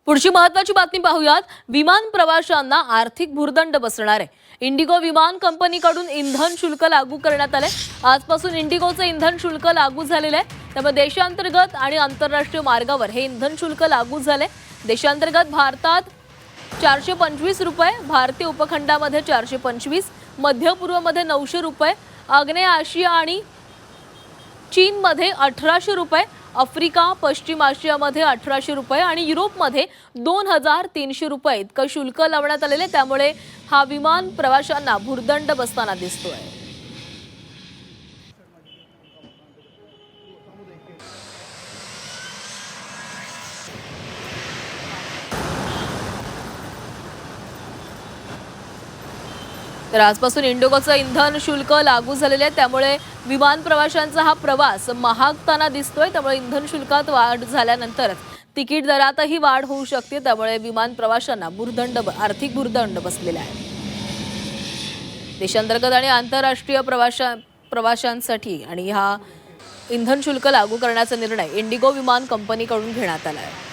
पुढची महत्त्वाची बातमी पाहूयात। विमान प्रवाशांना आर्थिक भुर्दंड बसणार आहे। इंडिगो विमान कंपनीकडून इंधन शुल्क लागू करण्यात आले। आजपासून इंडिगोचे इंधन शुल्क लागू झालेले आहे। त्यामुळे देशांतर्गत आणि आंतरराष्ट्रीय मार्गावर हे इंधन शुल्क लागू झाले। देशांतर्गत भारतात 425 रुपये, भारतीय उपखंडामध्ये 425, मध्य पूर्वमध्ये 900 रुपये, आग्नेय आशिया आणि चीनमध्ये 1800 रुपये, आफ्रिका पश्चिम आशियामध्ये 1800 रुपये आणि युरोपमध्ये 2300 रुपये इतकं शुल्क लावण्यात आलेले। त्यामुळे हा विमान प्रवाशांना भुर्दंड बसताना दिसतोय। तर आजपासून इंडिगोचं इंधन शुल्क लागू झालेले आहे। त्यामुळे विमान प्रवाशांचा हा प्रवास महागताना दिसतोय। त्यामुळे इंधन शुल्कात वाढ झाल्यानंतर तिकीट दरातही वाढ होऊ शकते। त्यामुळे विमान प्रवाशांना आर्थिक भुर्दंड बसलेला आहे। देशांतर्गत आणि आंतरराष्ट्रीय प्रवाशांसाठी आणि हा इंधन शुल्क लागू करण्याचा निर्णय इंडिगो विमान कंपनीकडून घेण्यात आला आहे।